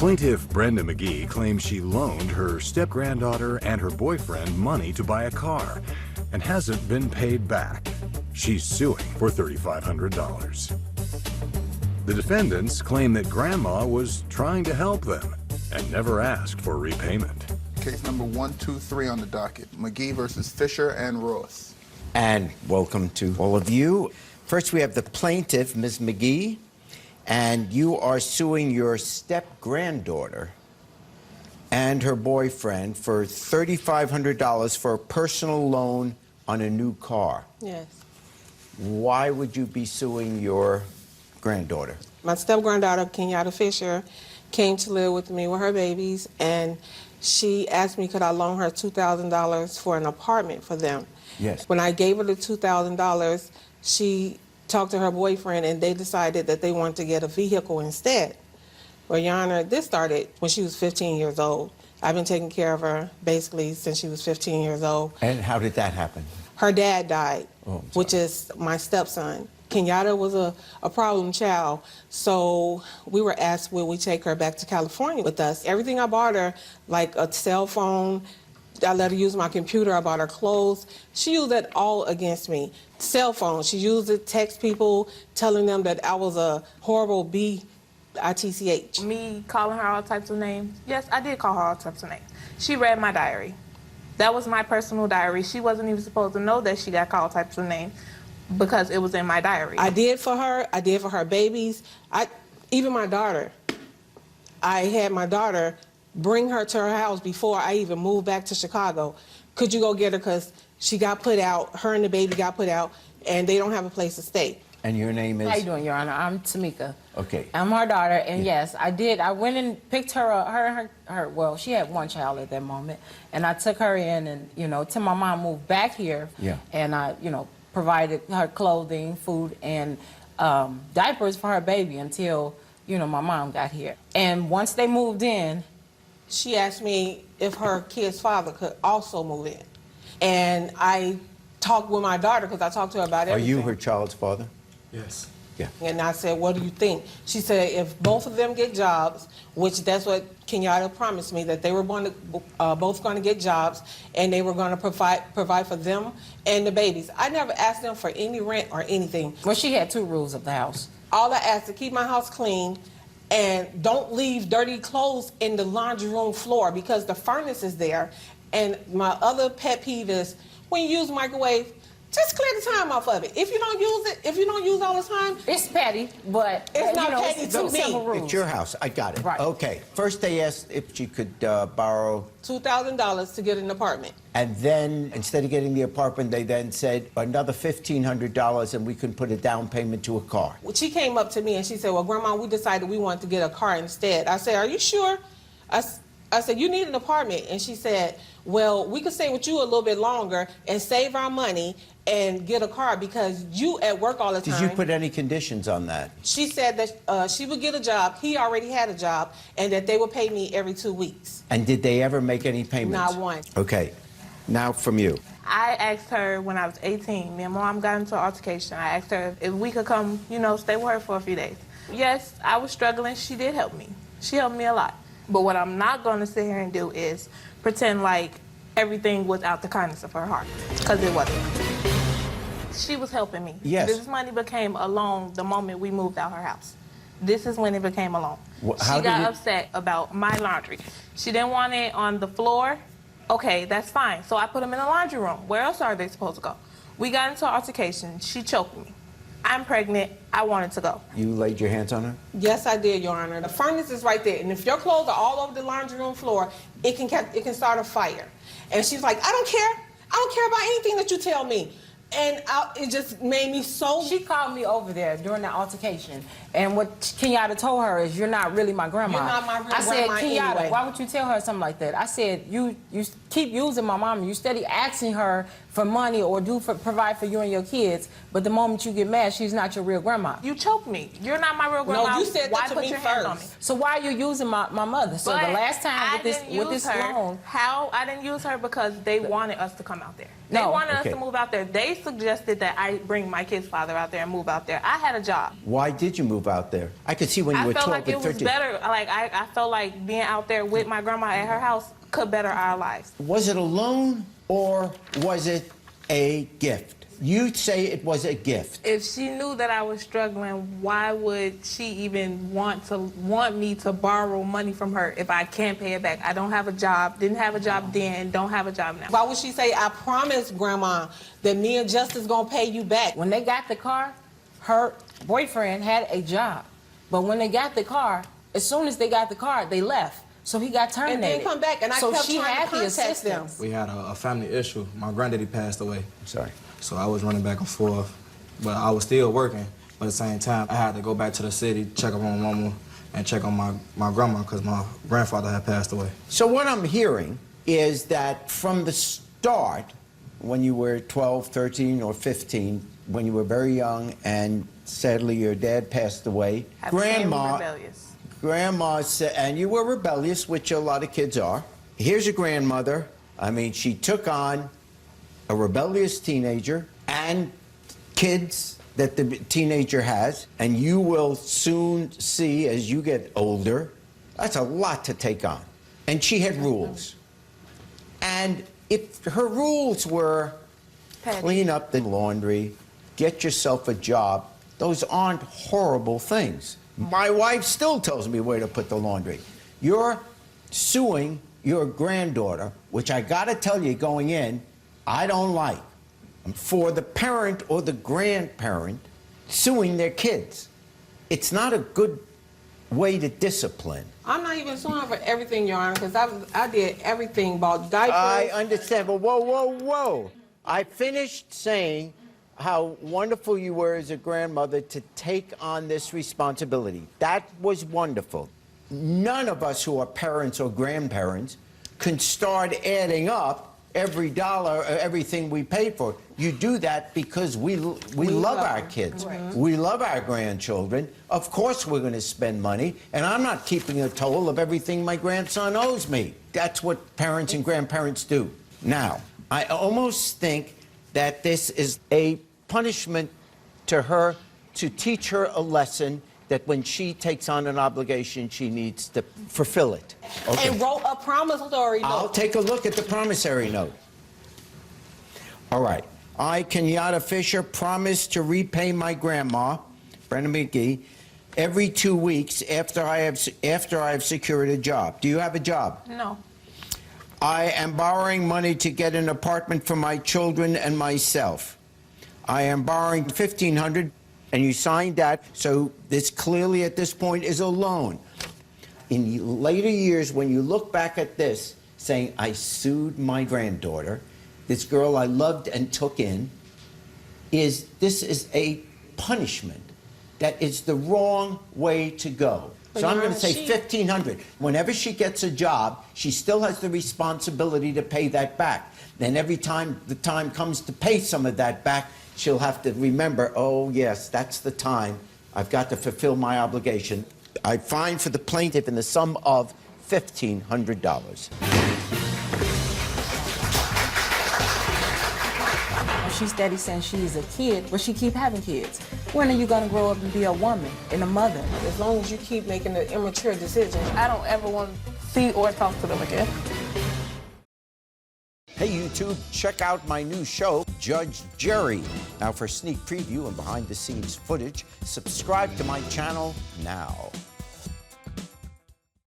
Plaintiff Brenda McGee claims she loaned her step-granddaughter and her boyfriend money to buy a car and hasn't been paid back. She's suing for $3,500. The defendants claim that Grandma was trying to help them and never asked for repayment. Case number 123 on the docket, McGee versus Fisher and Ross. And welcome to all of you. First, we have the plaintiff, Ms. McGee, and you are suing your step-granddaughter and her boyfriend for $3,500 for a personal loan on a new car. Yes. Why would you be suing your granddaughter? My step-granddaughter, Kenyatta Fisher, came to live with me with her babies, and she asked me could I loan her $2,000 for an apartment for them. Yes. When I gave her the $2,000, she talked to her boyfriend, and they decided that they wanted to get a vehicle instead. Well, Your Honor, this started when she was 15 years old. I've been taking care of her basically since she was 15 years old. And how did that happen? Her dad died, which is my stepson. Kenyatta was a problem child, so we were asked would we take her back to California with us. Everything I bought her, like a cell phone, I let her use my computer, I bought her clothes. She used that all against me. Cell phone, she used it, text people, telling them that I was a horrible bitch. Me calling her all types of names? Yes, I did call her all types of names. She read my diary. That was my personal diary. She wasn't even supposed to know that she got called types of names because it was in my diary. I did for her. I did for her babies. Even my daughter. I had my daughter bring her to her house before I even moved back to Chicago. Could you go get her? Because she got put out, her and the baby got put out, and they don't have a place to stay. And your name is? How you doing, Your Honor? I'm Tamika. Okay. I'm her daughter, and yes, I did. I went and picked her up, well, she had one child at that moment, and I took her in, and, till my mom moved back here, and I, provided her clothing, food, and diapers for her baby until, my mom got here. And once they moved in, she asked me if her kid's father could also move in. And I talked with my daughter because I talked to her about everything. Are you her child's father? Yes. Yeah. And I said, what do you think? She said, if both of them get jobs, which that's what Kenyatta promised me, that they were both going to get jobs, and they were going to provide for them and the babies. I never asked them for any rent or anything. Well, she had two rules of the house. All I asked to keep my house clean and don't leave dirty clothes in the laundry room floor because the furnace is there. And my other pet peeve is when you use the microwave, just clear the time off of it. If you don't use it, if you don't use all the time, it's petty, but it's not petty to me. It's your house. I got it. Right. Okay. First, they asked if she could borrow $2,000 to get an apartment. And then, instead of getting the apartment, they then said another $1,500 and we can put a down payment to a car. She came up to me and she said, well, Grandma, we decided we wanted to get a car instead. I said, are you sure? I said, you need an apartment. And she said, well, we could stay with you a little bit longer and save our money and get a car because you at work all the time. Did you put any conditions on that? She said that she would get a job. He already had a job, and that they would pay me every 2 weeks. And did they ever make any payments? Not one. Okay. Now from you. I asked her when I was 18, me and Mom got into an altercation. I asked her if we could come, stay with her for a few days. Yes, I was struggling. She did help me. She helped me a lot. But what I'm not going to sit here and do is pretend like everything was out the kindness of her heart, because it wasn't. She was helping me. Yes. This money became a loan the moment we moved out her house. This is when it became a loan. She got upset about my laundry. She didn't want it on the floor. Okay, that's fine. So I put them in the laundry room. Where else are they supposed to go? We got into an altercation. She choked me. I'm pregnant. I wanted to go. You laid your hands on her? Yes, I did, Your Honor. The furnace is right there, and if your clothes are all over the laundry room floor, it can start a fire. And she's like, I don't care. I don't care about anything that you tell me. And it just made me so... She called me over there during the altercation, and what Kenyatta told her is, you're not really my grandma. You're not my real grandma. I said, Kenyatta, anyway. Why would you tell her something like that? I said, you keep using my mom, you steady asking her for money or provide for you and your kids, but the moment you get mad, she's not your real grandma. You choked me. You're not my real grandma. No, you said that to me first. So why are you using my mother? So But the last time with this loan... I didn't use her because they wanted us to come out there. They wanted us to move out there. They suggested that I bring my kid's father out there and move out there. I had a job. Why did you move move out there? I could see when you I were felt 12 like and it was 13. better. Like I felt like being out there with my grandma at her house could better our lives. Was it a loan or was it a gift? You say it was a gift. If she knew that I was struggling, why would she even want me to borrow money from her if I can't pay it back? I don't have a job, didn't have a job then, and don't have a job now. Why would she say, I promise, Grandma, that me and Justice gonna pay you back? When they got the car, her boyfriend had a job. But when they got the car, as soon as they got the car, they left. So he got terminated. And then come back, and I so kept she trying to had the contact them. assistance. We had a family issue. My granddaddy passed away. I'm sorry. So I was running back and forth, but I was still working. But at the same time, I had to go back to the city, check up on mama, and check on my grandma because my grandfather had passed away. So what I'm hearing is that from the start, when you were 12, 13, or 15, when you were very young and sadly your dad passed away, I became rebellious. Grandma said, and you were rebellious, which a lot of kids are. Here's your grandmother. I mean, she took on a rebellious teenager and kids that the teenager has, and you will soon see as you get older, that's a lot to take on. And she had rules. And if her rules were clean up the laundry, get yourself a job, those aren't horrible things. My wife still tells me where to put the laundry. You're suing your granddaughter, which I gotta tell you going in, I don't like. For the parent or the grandparent suing their kids. It's not a good way to discipline. I'm not even suing for everything, Your Honor, because I did everything, bought diapers. I understand, but whoa, whoa, whoa. I finished saying how wonderful you were as a grandmother to take on this responsibility. That was wonderful. None of us who are parents or grandparents can start adding up every dollar, everything we pay for. You do that because we love our kids. Right. We love our grandchildren. Of course we're going to spend money, and I'm not keeping a total of everything my grandson owes me. That's what parents and grandparents do. Now, I almost think that this is a punishment to her to teach her a lesson that when she takes on an obligation, she needs to fulfill it. Okay. And wrote a promissory note. I'll take a look at the promissory note. All right. I, Kenyatta Fisher, promise to repay my grandma, Brenda McGee, every 2 weeks after I have secured a job. Do you have a job? No. I am borrowing money to get an apartment for my children and myself. I am borrowing $1,500, and you signed that, so this clearly at this point is a loan. In later years, when you look back at this, saying, I sued my granddaughter, this girl I loved and took in, this is a punishment. That is the wrong way to go. So I'm going to say $1,500. Whenever she gets a job, she still has the responsibility to pay that back. Then every time the time comes to pay some of that back, she'll have to remember, oh, yes, that's the time. I've got to fulfill my obligation. I fine for the plaintiff in the sum of $1,500. She's steady saying she's a kid, but she keep having kids. When are you gonna grow up and be a woman and a mother? As long as you keep making the immature decisions. I don't ever want to see or talk to them again. Hey, YouTube, check out my new show, Judge Jerry. Now, for sneak preview and behind-the-scenes footage, subscribe to my channel now.